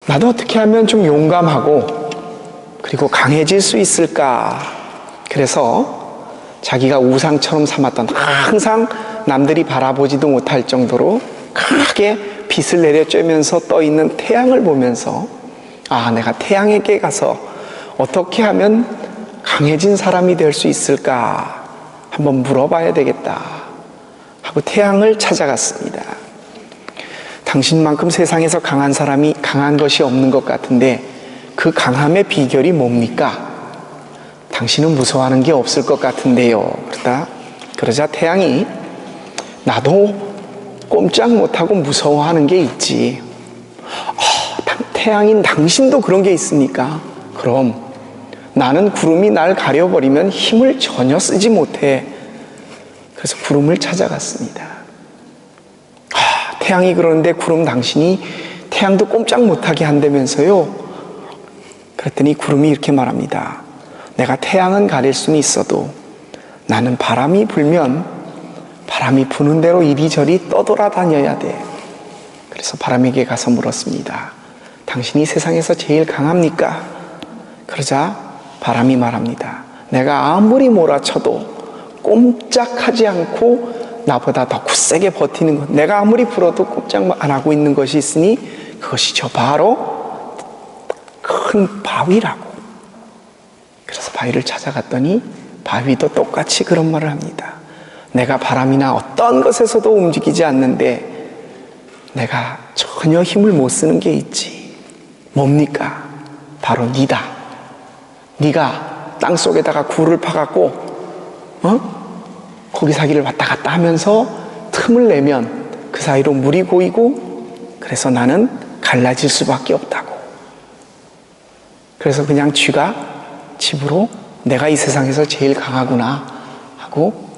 나도 어떻게 하면 좀 용감하고 그리고 강해질 수 있을까? 그래서 자기가 우상처럼 삼았던, 항상 남들이 바라보지도 못할 정도로 크게 빛을 내려쬐면서 떠있는 태양을 보면서, 아, 내가 태양에게 가서 어떻게 하면 강해진 사람이 될 수 있을까? 한번 물어봐야 되겠다 하고 태양을 찾아갔습니다. 당신만큼 세상에서 강한 사람이, 강한 것이 없는 것 같은데 그 강함의 비결이 뭡니까? 당신은 무서워하는 게 없을 것 같은데요. 그러자 태양이, 나도 꼼짝 못하고 무서워하는 게 있지. 태양인 당신도 그런 게 있습니까? 그럼 나는 구름이 날 가려버리면 힘을 전혀 쓰지 못해. 그래서 구름을 찾아갔습니다. 태양이 그러는데 구름 당신이 태양도 꼼짝 못하게 한다면서요? 그랬더니 구름이 이렇게 말합니다. 내가 태양은 가릴 수는 있어도 나는 바람이 불면 바람이 부는 대로 이리저리 떠돌아다녀야 돼. 그래서 바람에게 가서 물었습니다. 당신이 세상에서 제일 강합니까? 그러자 바람이 말합니다. 내가 아무리 몰아쳐도 꼼짝하지 않고 나보다 더 굳세게 버티는 것, 내가 아무리 불어도 꼼짝 안 하고 있는 것이 있으니 그것이 저 바로 큰 바위라고. 그래서 바위를 찾아갔더니 바위도 똑같이 그런 말을 합니다. 내가 바람이나 어떤 것에서도 움직이지 않는데 내가 전혀 힘을 못 쓰는 게 있지. 뭡니까? 바로 니다. 네가 땅속에다가 굴을 파갖고 거기 사기를 왔다 갔다 하면서 틈을 내면 그 사이로 물이 고이고, 그래서 나는 갈라질 수밖에 없다고. 그래서 그냥 쥐가 집으로 내가 이 세상에서 제일 강하구나 하고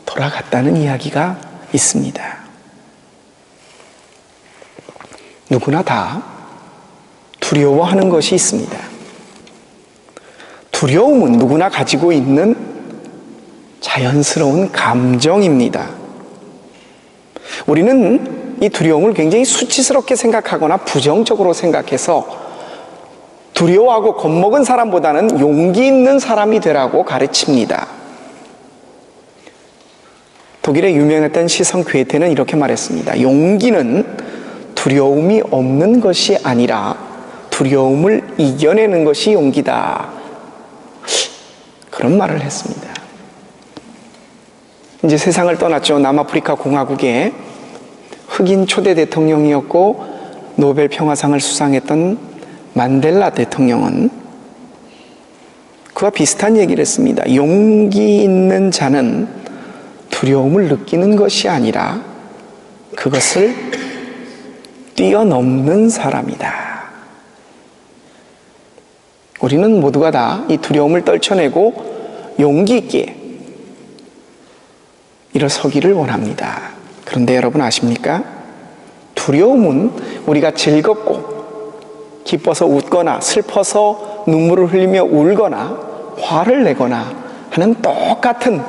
돌아갔다는 이야기가 있습니다. 누구나 다 두려워하는 것이 있습니다. 두려움은 누구나 가지고 있는 자연스러운 감정입니다. 우리는 이 두려움을 굉장히 수치스럽게 생각하거나 부정적으로 생각해서 두려워하고 겁먹은 사람보다는 용기 있는 사람이 되라고 가르칩니다. 독일의 유명했던 시선 괴테는 이렇게 말했습니다. 용기는 두려움이 없는 것이 아니라 두려움을 이겨내는 것이 용기다. 그런 말을 했습니다. 이제 세상을 떠났죠. 남아프리카 공화국의 흑인 초대 대통령이었고 노벨 평화상을 수상했던 만델라 대통령은 그와 비슷한 얘기를 했습니다. 용기 있는 자는 두려움을 느끼는 것이 아니라 그것을 뛰어넘는 사람이다. 우리는 모두가 다 이 두려움을 떨쳐내고 용기 있게 일어서기를 원합니다. 그런데 여러분 아십니까? 두려움은 우리가 즐겁고 기뻐서 웃거나 슬퍼서 눈물을 흘리며 울거나 화를 내거나 하는 똑같은,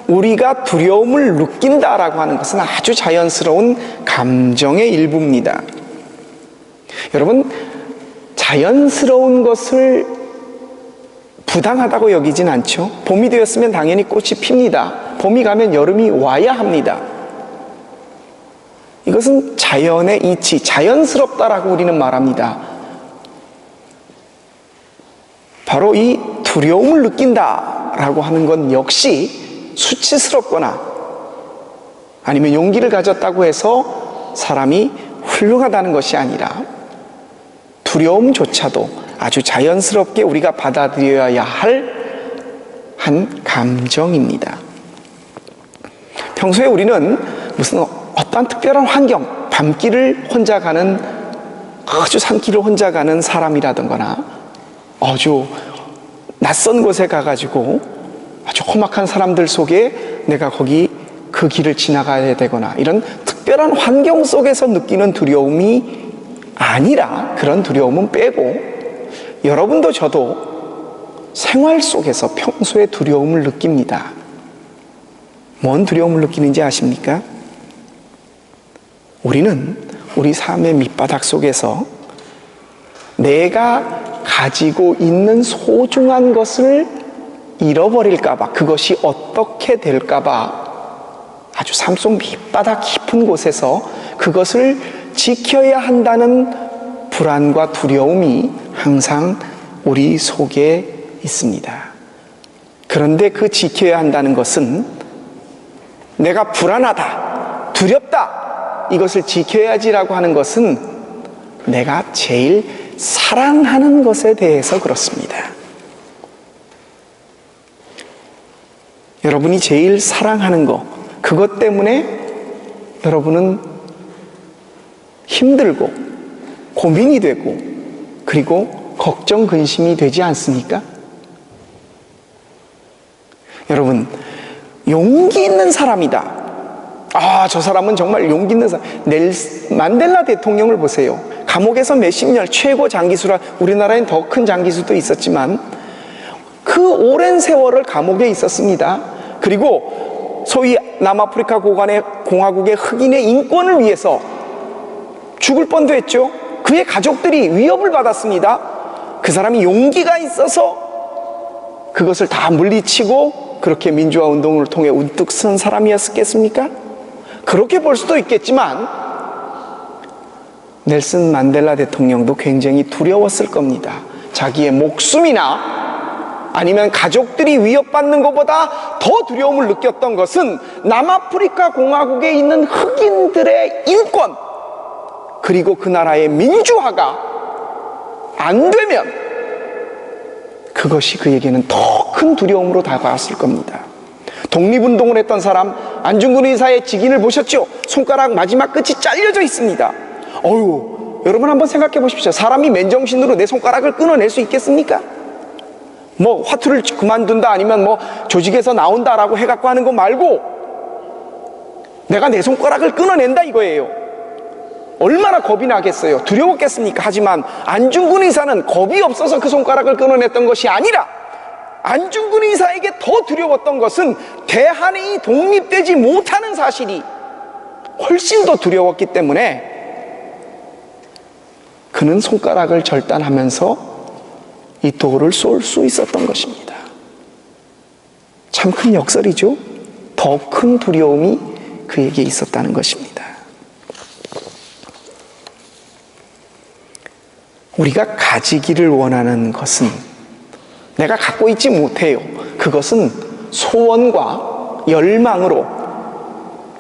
우리가 두려움을 느낀다라고 하는 것은 아주 자연스러운 감정의 일부입니다. 여러분, 자연스러운 것을 부당하다고 여기진 않죠. 봄이 되었으면 당연히 꽃이 핍니다. 봄이 가면 여름이 와야 합니다. 이것은 자연의 이치, 자연스럽다라고 우리는 말합니다. 바로 이 두려움을 느낀다라고 하는 건 역시 수치스럽거나 아니면 용기를 가졌다고 해서 사람이 훌륭하다는 것이 아니라 두려움조차도 아주 자연스럽게 우리가 받아들여야 할 한 감정입니다. 평소에 우리는 무슨 어떤 특별한 환경, 밤길을 혼자 가는, 아주 산길을 혼자 가는 사람이라든가 아주 낯선 곳에 가가지고 아주 험악한 사람들 속에 내가 거기 그 길을 지나가야 되거나 이런 특별한 환경 속에서 느끼는 두려움이 아니라, 그런 두려움은 빼고 여러분도 저도 생활 속에서 평소에 두려움을 느낍니다. 뭔 두려움을 느끼는지 아십니까? 우리는 우리 삶의 밑바닥 속에서 내가 가지고 있는 소중한 것을 잃어버릴까봐, 그것이 어떻게 될까봐 아주 삶 속 밑바닥 깊은 곳에서 그것을 지켜야 한다는 불안과 두려움이 항상 우리 속에 있습니다. 그런데 그 지켜야 한다는 것은 내가 불안하다, 두렵다, 이것을 지켜야지라고 하는 것은 내가 제일 사랑하는 것에 대해서 그렇습니다. 여러분이 제일 사랑하는 것, 그것 때문에 여러분은 힘들고 고민이 되고 그리고 걱정, 근심이 되지 않습니까? 여러분, 용기 있는 사람이다. 저 사람은 정말 용기 있는 사람. 만델라 대통령을 보세요. 감옥에서 몇십 년 최고 장기수라, 우리나라엔 더 큰 장기수도 있었지만 그 오랜 세월을 감옥에 있었습니다. 그리고 소위 남아프리카 공화국의 흑인의 인권을 위해서 죽을 뻔도 했죠. 그의 가족들이 위협을 받았습니다. 그 사람이 용기가 있어서 그것을 다 물리치고 그렇게 민주화 운동을 통해 우뚝 선 사람이었겠습니까? 그렇게 볼 수도 있겠지만 넬슨 만델라 대통령도 굉장히 두려웠을 겁니다. 자기의 목숨이나 아니면 가족들이 위협받는 것보다 더 두려움을 느꼈던 것은 남아프리카 공화국에 있는 흑인들의 인권, 그리고 그 나라의 민주화가 안 되면 그것이 그에게는 더 큰 두려움으로 다가왔을 겁니다. 독립운동을 했던 사람 안중근 의사의 직인을 보셨죠? 손가락 마지막 끝이 잘려져 있습니다. 여러분 한번 생각해 보십시오. 사람이 맨정신으로 내 손가락을 끊어낼 수 있겠습니까? 뭐 화투를 그만둔다 아니면 뭐 조직에서 나온다라고 해갖고 하는 거 말고 내가 내 손가락을 끊어낸다 이거예요. 얼마나 겁이 나겠어요? 두려웠겠습니까? 하지만 안중근 의사는 겁이 없어서 그 손가락을 끊어냈던 것이 아니라 안중근 의사에게 더 두려웠던 것은 대한이 독립되지 못하는 사실이 훨씬 더 두려웠기 때문에 그는 손가락을 절단하면서 이 돌을 쏠 수 있었던 것입니다. 참 큰 역설이죠. 더 큰 두려움이 그에게 있었다는 것입니다. 우리가 가지기를 원하는 것은 내가 갖고 있지 못해요. 그것은 소원과 열망으로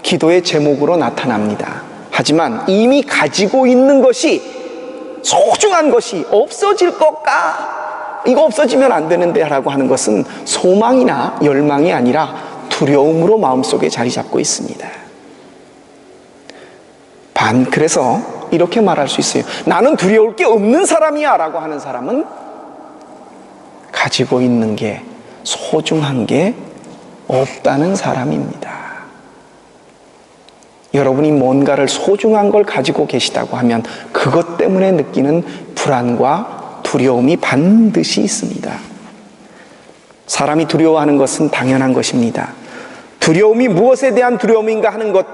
기도의 제목으로 나타납니다. 하지만 이미 가지고 있는 것이, 소중한 것이 없어질 것까? 이거 없어지면 안 되는데 라고 하는 것은 소망이나 열망이 아니라 두려움으로 마음속에 자리 잡고 있습니다. 그래서 이렇게 말할 수 있어요. 나는 두려울 게 없는 사람이야 라고 하는 사람은 가지고 있는 게, 소중한 게 없다는 사람입니다. 여러분이 뭔가를 소중한 걸 가지고 계시다고 하면 그것 때문에 느끼는 불안과 두려움이 반드시 있습니다. 사람이 두려워하는 것은 당연한 것입니다. 두려움이 무엇에 대한 두려움인가 하는 것,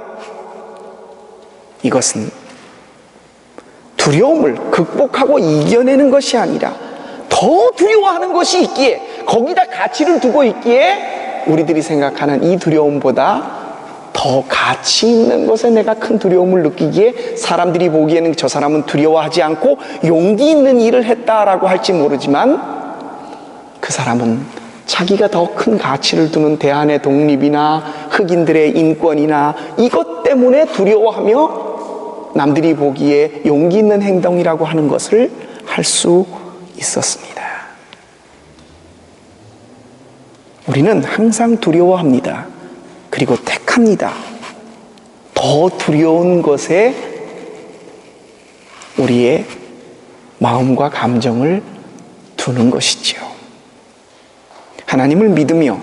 이것은 두려움을 극복하고 이겨내는 것이 아니라 더 두려워하는 것이 있기에, 거기다 가치를 두고 있기에 우리들이 생각하는 이 두려움보다 더 가치 있는 것에 내가 큰 두려움을 느끼기에 사람들이 보기에는 저 사람은 두려워하지 않고 용기 있는 일을 했다라고 할지 모르지만 그 사람은 자기가 더 큰 가치를 두는 대한의 독립이나 흑인들의 인권이나 이것 때문에 두려워하며 남들이 보기에 용기 있는 행동이라고 하는 것을 할 수 있었습니다. 우리는 항상 두려워합니다. 그리고 택합니다. 더 두려운 것에 우리의 마음과 감정을 두는 것이지요. 하나님을 믿으며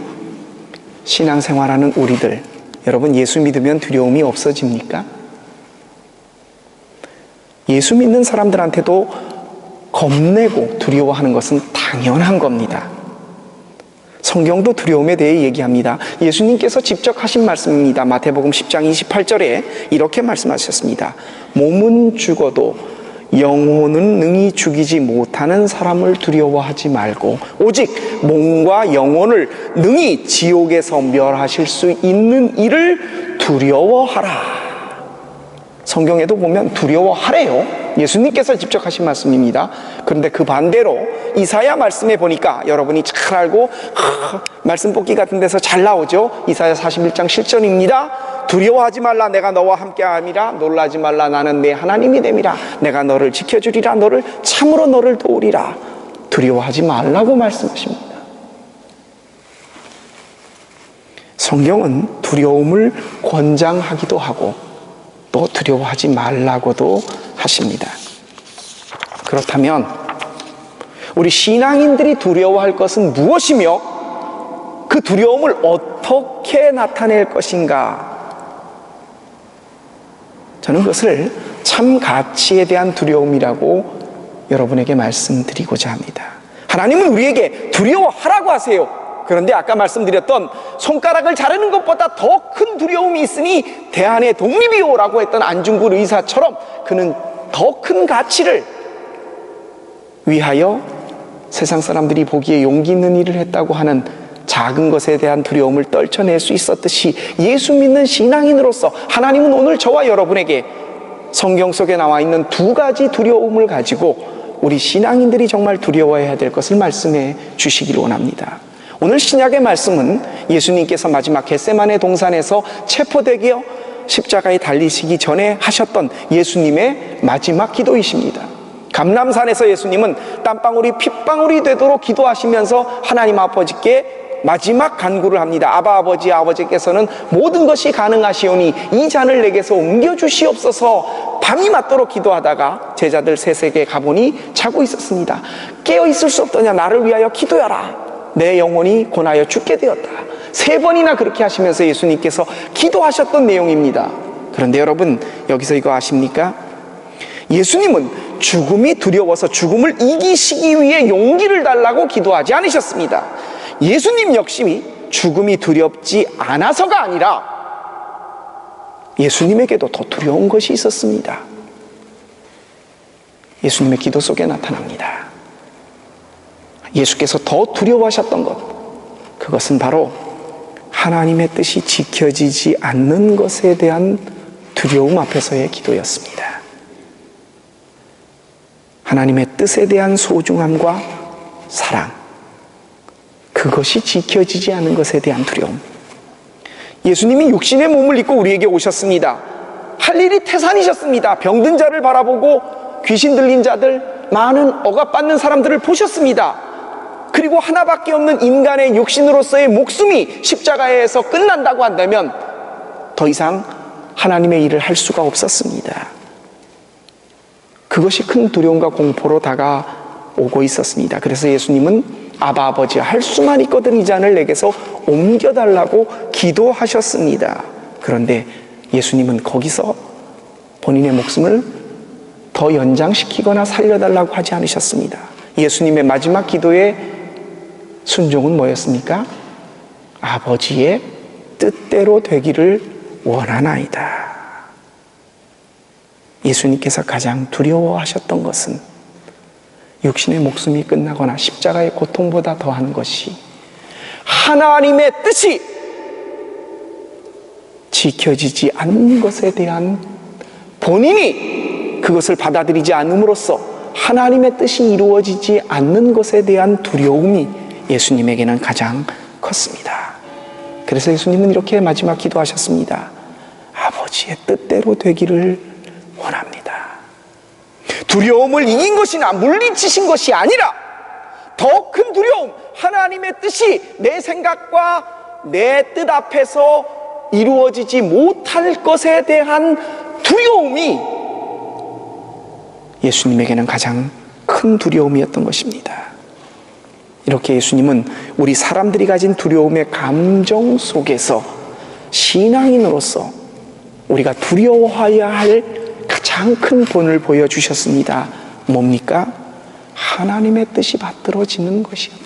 신앙생활하는 우리들, 여러분 예수 믿으면 두려움이 없어집니까? 예수 믿는 사람들한테도 겁내고 두려워하는 것은 당연한 겁니다. 성경도 두려움에 대해 얘기합니다. 예수님께서 직접 하신 말씀입니다. 마태복음 10장 28절에 이렇게 말씀하셨습니다. 몸은 죽어도 영혼은 능히 죽이지 못하는 사람을 두려워하지 말고 오직 몸과 영혼을 능히 지옥에서 멸하실 수 있는 이를 두려워하라. 성경에도 보면 두려워하래요. 예수님께서 직접 하신 말씀입니다. 그런데 그 반대로 이사야 말씀에 보니까 여러분이 잘 알고 말씀 뽑기 같은 데서 잘 나오죠. 이사야 41장 7절입니다. 두려워하지 말라, 내가 너와 함께함이라. 놀라지 말라, 나는 내 하나님이 됨이라. 내가 너를 지켜주리라, 너를 참으로 너를 도우리라. 두려워하지 말라고 말씀하십니다. 성경은 두려움을 권장하기도 하고 또 두려워하지 말라고도 하십니다. 그렇다면 우리 신앙인들이 두려워할 것은 무엇이며 그 두려움을 어떻게 나타낼 것인가? 저는 그것을 참 가치에 대한 두려움이라고 여러분에게 말씀드리고자 합니다. 하나님은 우리에게 두려워하라고 하세요. 그런데 아까 말씀드렸던 손가락을 자르는 것보다 더 큰 두려움이 있으니 대안의 독립이오라고 했던 안중근 의사처럼 그는 더 큰 가치를 위하여 세상 사람들이 보기에 용기 있는 일을 했다고 하는 작은 것에 대한 두려움을 떨쳐낼 수 있었듯이 예수 믿는 신앙인으로서 하나님은 오늘 저와 여러분에게 성경 속에 나와 있는 두 가지 두려움을 가지고 우리 신앙인들이 정말 두려워해야 될 것을 말씀해 주시기를 원합니다. 오늘 신약의 말씀은 예수님께서 마지막 겟세마네 동산에서 체포되기어 십자가에 달리시기 전에 하셨던 예수님의 마지막 기도이십니다. 감람산에서 예수님은 땀방울이 핏방울이 되도록 기도하시면서 하나님 아버지께 마지막 간구를 합니다. 아바 아버지, 아버지께서는 모든 것이 가능하시오니 이 잔을 내게서 옮겨주시옵소서. 밤이 맞도록 기도하다가 제자들 셋에게 가보니 자고 있었습니다. 깨어 있을 수 없더냐, 나를 위하여 기도하라. 내 영혼이 고나여 죽게 되었다. 3번이나 그렇게 하시면서 예수님께서 기도하셨던 내용입니다. 그런데 여러분, 여기서 이거 아십니까? 예수님은 죽음이 두려워서 죽음을 이기시기 위해 용기를 달라고 기도하지 않으셨습니다. 예수님 역시 죽음이 두렵지 않아서가 아니라 예수님에게도 더 두려운 것이 있었습니다. 예수님의 기도 속에 나타납니다. 예수께서 더 두려워하셨던 것, 그것은 바로 하나님의 뜻이 지켜지지 않는 것에 대한 두려움 앞에서의 기도였습니다. 하나님의 뜻에 대한 소중함과 사랑, 그것이 지켜지지 않은 것에 대한 두려움. 예수님이 육신의 몸을 입고 우리에게 오셨습니다. 할 일이 태산이셨습니다. 병든 자를 바라보고 귀신 들린 자들, 많은 억압받는 사람들을 보셨습니다. 그리고 하나밖에 없는 인간의 육신으로서의 목숨이 십자가에서 끝난다고 한다면 더 이상 하나님의 일을 할 수가 없었습니다. 그것이 큰 두려움과 공포로 다가오고 있었습니다. 그래서 예수님은 아바 아버지, 할 수만 있거든 이 잔을 내게서 옮겨달라고 기도하셨습니다. 그런데 예수님은 거기서 본인의 목숨을 더 연장시키거나 살려달라고 하지 않으셨습니다. 예수님의 마지막 기도의 순종은 뭐였습니까? 아버지의 뜻대로 되기를 원하나이다. 예수님께서 가장 두려워하셨던 것은 육신의 목숨이 끝나거나 십자가의 고통보다 더한 것이 하나님의 뜻이 지켜지지 않는 것에 대한 본인이 그것을 받아들이지 않음으로써 하나님의 뜻이 이루어지지 않는 것에 대한 두려움이 예수님에게는 가장 컸습니다. 그래서 예수님은 이렇게 마지막 기도하셨습니다. 아버지의 뜻대로 되기를 원합니다. 두려움을 이긴 것이나 물리치신 것이 아니라 더 큰 두려움, 하나님의 뜻이 내 생각과 내 뜻 앞에서 이루어지지 못할 것에 대한 두려움이 예수님에게는 가장 큰 두려움이었던 것입니다. 이렇게 예수님은 우리 사람들이 가진 두려움의 감정 속에서 신앙인으로서 우리가 두려워해야 할 가장 큰 본을 보여주셨습니다. 뭡니까? 하나님의 뜻이 받들어지는 것이옵니다.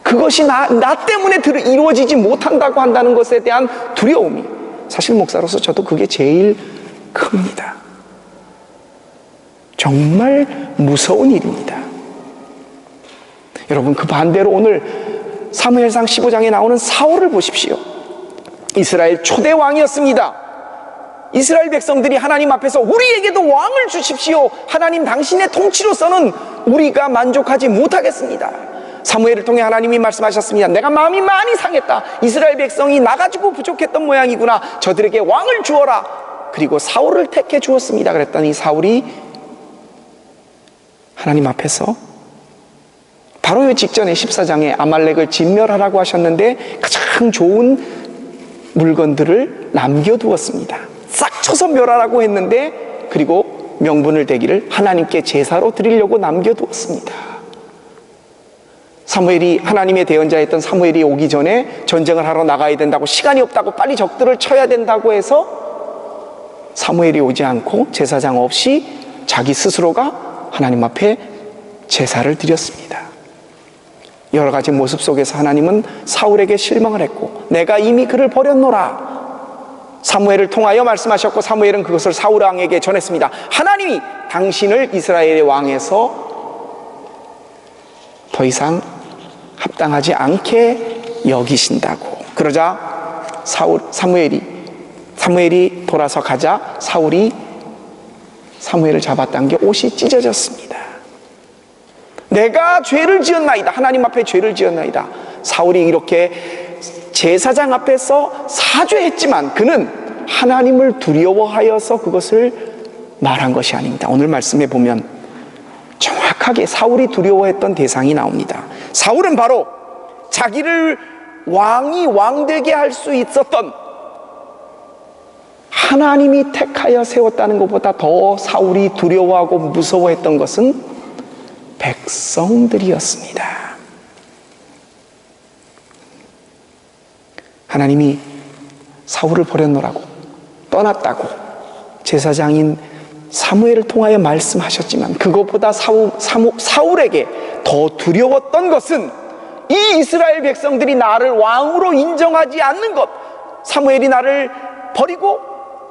그것이 나 때문에 이루어지지 못한다고 한다는 것에 대한 두려움이, 사실 목사로서 저도 그게 제일 큽니다. 정말 무서운 일입니다. 여러분, 그 반대로 오늘 사무엘상 15장에 나오는 사울을 보십시오. 이스라엘 초대 왕이었습니다. 이스라엘 백성들이 하나님 앞에서 우리에게도 왕을 주십시오, 하나님 당신의 통치로서는 우리가 만족하지 못하겠습니다. 사무엘을 통해 하나님이 말씀하셨습니다. 내가 마음이 많이 상했다. 이스라엘 백성이 나가지고 부족했던 모양이구나. 저들에게 왕을 주어라. 그리고 사울을 택해 주었습니다. 그랬더니 사울이 하나님 앞에서 바로 이 직전에 14장에 아말렉을 진멸하라고 하셨는데 가장 좋은 물건들을 남겨두었습니다. 싹 쳐서 멸하라고 했는데, 그리고 명분을 대기를 하나님께 제사로 드리려고 남겨두었습니다. 사무엘이, 하나님의 대언자였던 사무엘이 오기 전에 전쟁을 하러 나가야 된다고, 시간이 없다고, 빨리 적들을 쳐야 된다고 해서 사무엘이 오지 않고 제사장 없이 자기 스스로가 하나님 앞에 제사를 드렸습니다. 여러 가지 모습 속에서 하나님은 사울에게 실망을 했고, 내가 이미 그를 버렸노라. 사무엘을 통하여 말씀하셨고, 사무엘은 그것을 사울 왕에게 전했습니다. 하나님이 당신을 이스라엘의 왕에서 더 합당하지 않게 여기신다고. 그러자 사무엘이 돌아서 가자 사울이 사무엘을 잡았다는 게 옷이 찢어졌습니다. 내가 죄를 지었나이다. 하나님 앞에 죄를 지었나이다. 사울이 이렇게 제사장 앞에서 사죄했지만 그는 하나님을 두려워하여서 그것을 말한 것이 아닙니다. 오늘 말씀에 보면 정확하게 사울이 두려워했던 대상이 나옵니다. 사울은 바로 자기를 왕되게 할 수 있었던, 하나님이 택하여 세웠다는 것보다 더 사울이 두려워하고 무서워했던 것은 백성들이었습니다. 하나님이 사울을 버렸노라고, 떠났다고 제사장인 사무엘을 통하여 말씀하셨지만, 그것보다 사울에게 더 두려웠던 것은 이 이스라엘 백성들이 나를 왕으로 인정하지 않는 것. 사무엘이 나를 버리고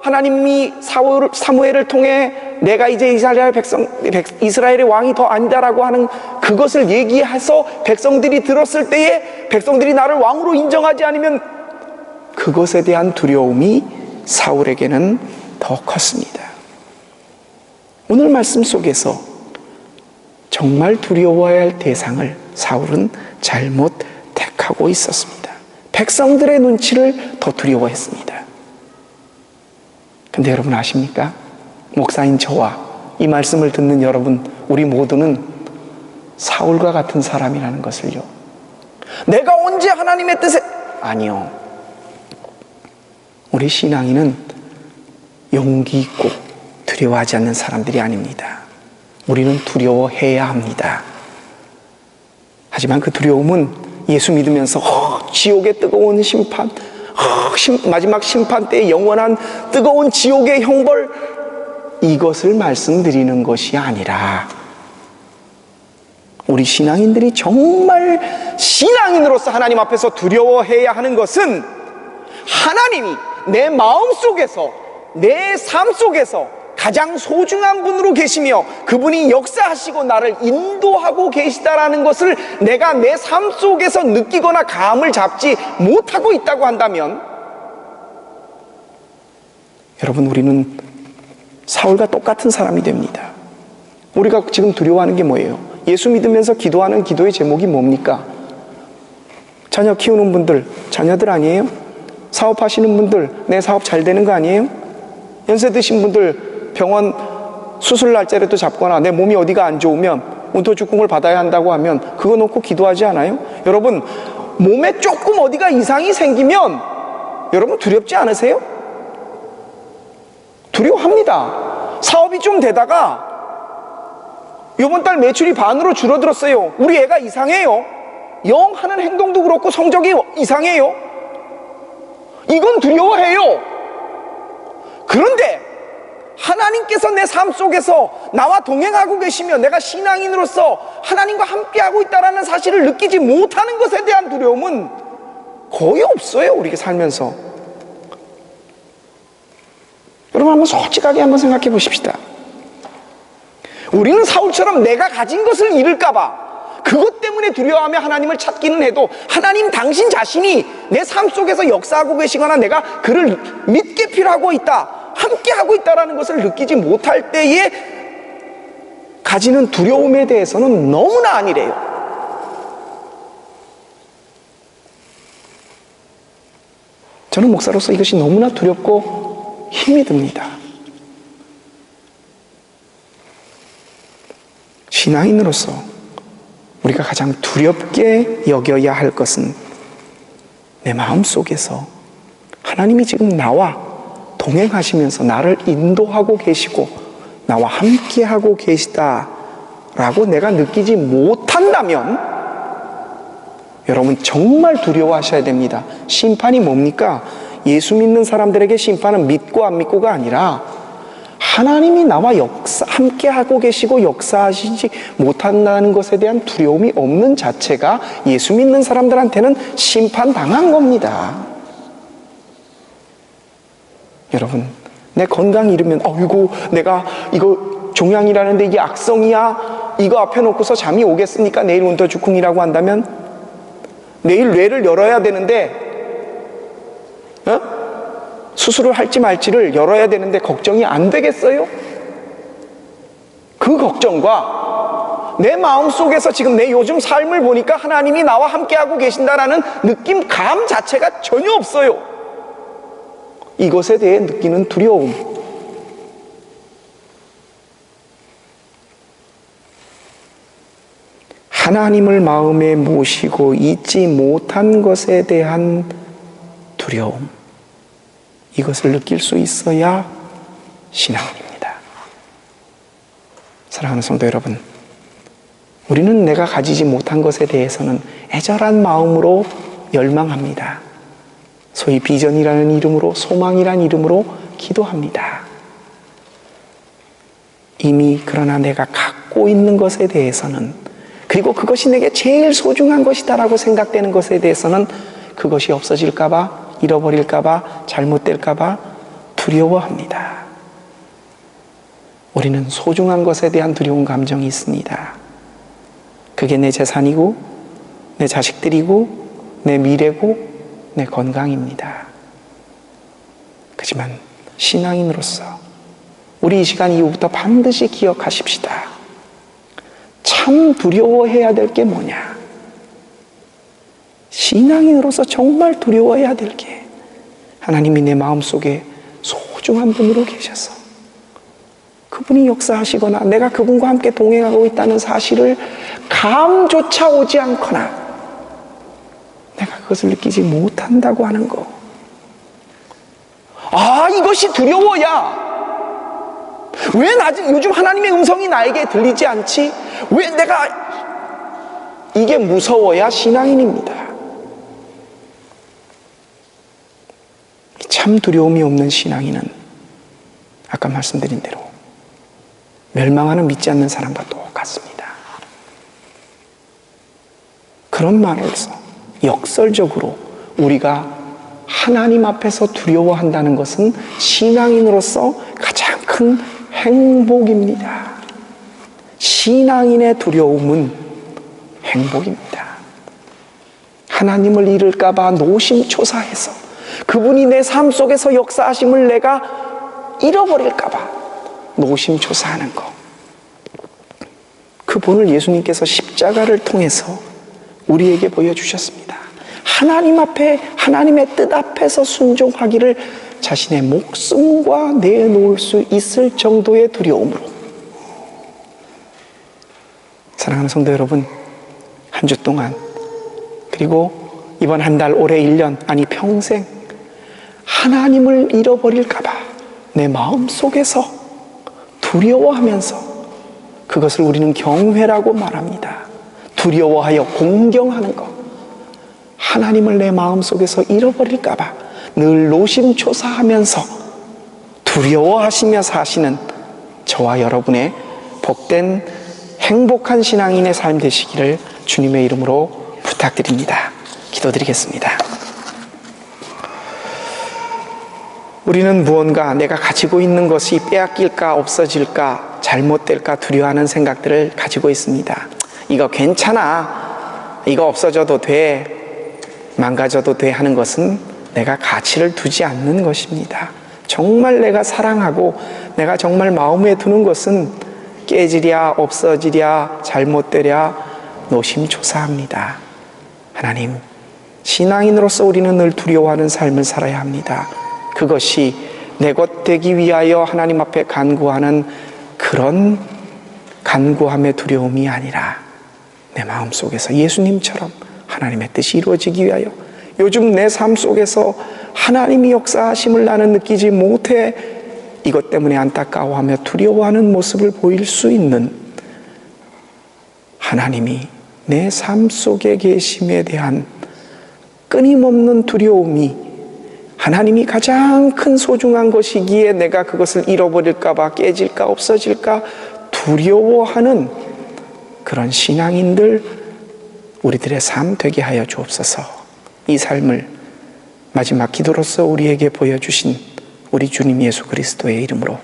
하나님이 사무엘을 통해 내가 이제 이스라엘의 왕이 더 아니다라고 하는 그것을 얘기해서 백성들이 들었을 때에 백성들이 나를 왕으로 인정하지 않으면 그것에 대한 두려움이 사울에게는 더 컸습니다. 오늘 말씀 속에서 정말 두려워해야 할 대상을 사울은 잘못 택하고 있었습니다. 백성들의 눈치를 더 두려워했습니다. 근데 여러분 아십니까? 목사인 저와 이 말씀을 듣는 여러분, 우리 모두는 사울과 같은 사람이라는 것을요, 내가 언제 하나님의 뜻에, 아니요, 우리 신앙인은 용기 있고 두려워하지 않는 사람들이 아닙니다. 우리는 두려워해야 합니다. 하지만 그 두려움은 예수 믿으면서 지옥의 뜨거운 심판, 마지막 심판 때의 영원한 뜨거운 지옥의 형벌, 이것을 말씀드리는 것이 아니라, 우리 신앙인들이 정말 신앙인으로서 하나님 앞에서 두려워해야 하는 것은 하나님이 내 마음 속에서, 내 삶 속에서 가장 소중한 분으로 계시며 그분이 역사하시고 나를 인도하고 계시다라는 것을 내가 내 삶 속에서 느끼거나 감을 잡지 못하고 있다고 한다면, 여러분, 우리는 사울과 똑같은 사람이 됩니다. 우리가 지금 두려워하는 게 뭐예요? 예수 믿으면서 기도하는 기도의 제목이 뭡니까? 자녀 키우는 분들, 자녀들 아니에요? 사업하시는 분들, 내 사업 잘 되는 거 아니에요? 연세 드신 분들, 병원 수술 날짜라도 잡거나 내 몸이 어디가 안 좋으면 운토주공을 받아야 한다고 하면 그거 놓고 기도하지 않아요? 여러분, 몸에 조금 어디가 이상이 생기면 여러분 두렵지 않으세요? 두려워합니다. 사업이 좀 되다가 이번 달 매출이 반으로 줄어들었어요. 우리 애가 이상해요. 영 하는 행동도 그렇고 성적이 이상해요. 이건 두려워해요. 그런데 하나님께서 내 삶 속에서 나와 동행하고 계시며 내가 신앙인으로서 하나님과 함께하고 있다는 사실을 느끼지 못하는 것에 대한 두려움은 거의 없어요, 우리가 살면서. 여러분, 한번 솔직하게 한번 생각해 보십시다. 우리는 사울처럼 내가 가진 것을 잃을까봐 그것 때문에 두려워하며 하나님을 찾기는 해도 하나님 당신 자신이 내 삶 속에서 역사하고 계시거나 내가 그를 믿게 필요하고 있다, 함께 하고 있다라는 것을 느끼지 못할 때에 가지는 두려움에 대해서는 너무나 아니래요. 저는 목사로서 이것이 너무나 두렵고 힘이 듭니다. 신앙인으로서 우리가 가장 두렵게 여겨야 할 것은 내 마음속에서 하나님이 지금 나와 동행하시면서 나를 인도하고 계시고 나와 함께하고 계시다라고 내가 느끼지 못한다면 여러분 정말 두려워하셔야 됩니다. 심판이 뭡니까? 예수 믿는 사람들에게 심판은 믿고 안 믿고가 아니라 하나님이 나와 함께하고 계시고 역사하시지 못한다는 것에 대한 두려움이 없는 자체가 예수 믿는 사람들한테는 심판당한 겁니다. 여러분, 내 건강 잃으면 어이구 내가 이거 종양이라는데 이게 악성이야, 이거 앞에 놓고서 잠이 오겠습니까? 내일 운터주쿵이라고 한다면 내일 뇌를 열어야 되는데 수술을 할지 말지를 열어야 되는데 걱정이 안 되겠어요? 그 걱정과 내 마음속에서 지금 내 요즘 삶을 보니까 하나님이 나와 함께하고 계신다라는 느낌감 자체가 전혀 없어요. 이것에 대해 느끼는 두려움, 하나님을 마음에 모시고 잊지 못한 것에 대한 두려움, 이것을 느낄 수 있어야 신앙입니다. 사랑하는 성도 여러분, 우리는 내가 가지지 못한 것에 대해서는 애절한 마음으로 열망합니다. 소위 비전이라는 이름으로, 소망이라는 이름으로 기도합니다. 이미 그러나 내가 갖고 있는 것에 대해서는, 그리고 그것이 내게 제일 소중한 것이다라고 생각되는 것에 대해서는 그것이 없어질까봐, 잃어버릴까봐, 잘못될까봐 두려워합니다. 우리는 소중한 것에 대한 두려운 감정이 있습니다. 그게 내 재산이고 내 자식들이고 내 미래고 내 건강입니다. 그렇지만 신앙인으로서 우리 이 시간 이후부터 반드시 기억하십시다. 참 두려워해야 될 게 뭐냐? 신앙인으로서 정말 두려워해야 될 게, 하나님이 내 마음속에 소중한 분으로 계셔서 그분이 역사하시거나 내가 그분과 함께 동행하고 있다는 사실을 감조차 오지 않거나 내가 그것을 느끼지 못한다고 하는 거. 아, 이것이 두려워야. 왜 요즘 하나님의 음성이 나에게 들리지 않지? 왜 내가, 이게 무서워야 신앙인입니다. 참 두려움이 없는 신앙인은 아까 말씀드린 대로 멸망하는 믿지 않는 사람과 똑같습니다. 그런 말로서 역설적으로 우리가 하나님 앞에서 두려워한다는 것은 신앙인으로서 가장 큰 행복입니다. 신앙인의 두려움은 행복입니다. 하나님을 잃을까봐 노심초사해서 그분이 내 삶 속에서 역사하심을 내가 잃어버릴까봐 노심초사하는 것. 그분을 예수님께서 십자가를 통해서 우리에게 보여주셨습니다. 하나님 앞에, 하나님의 뜻 앞에서 순종하기를 자신의 목숨과 내놓을 수 있을 정도의 두려움으로. 사랑하는 성도 여러분, 한 주 동안, 그리고 이번 한 달, 올해 1년, 아니 평생 하나님을 잃어버릴까봐 내 마음속에서 두려워하면서, 그것을 우리는 경외라고 말합니다. 두려워하여 공경하는 것. 하나님을 내 마음속에서 잃어버릴까봐 늘 노심초사하면서 두려워하시며 사시는 저와 여러분의 복된 행복한 신앙인의 삶 되시기를 주님의 이름으로 부탁드립니다. 기도드리겠습니다. 우리는 무언가 내가 가지고 있는 것이 빼앗길까, 없어질까, 잘못될까 두려워하는 생각들을 가지고 있습니다. 이거 괜찮아, 이거 없어져도 돼, 망가져도 돼 하는 것은 내가 가치를 두지 않는 것입니다. 정말 내가 사랑하고 내가 정말 마음에 두는 것은 깨지랴, 없어지랴, 잘못되랴 노심초사합니다. 하나님, 신앙인으로서 우리는 늘 두려워하는 삶을 살아야 합니다. 그것이 내 것 되기 위하여 하나님 앞에 간구하는 그런 간구함의 두려움이 아니라 내 마음속에서 예수님처럼 하나님의 뜻이 이루어지기 위하여, 요즘 내 삶 속에서 하나님이 역사하심을 나는 느끼지 못해 이것 때문에 안타까워하며 두려워하는 모습을 보일 수 있는 하나님이 내 삶 속에 계심에 대한 끊임없는 두려움이, 하나님이 가장 큰 소중한 것이기에 내가 그것을 잃어버릴까 봐, 깨질까, 없어질까 두려워하는 그런 신앙인들, 우리들의 삶 되게 하여 주옵소서. 이 삶을 마지막 기도로서 우리에게 보여주신 우리 주님 예수 그리스도의 이름으로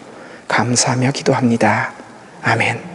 감사하며 기도합니다. 아멘.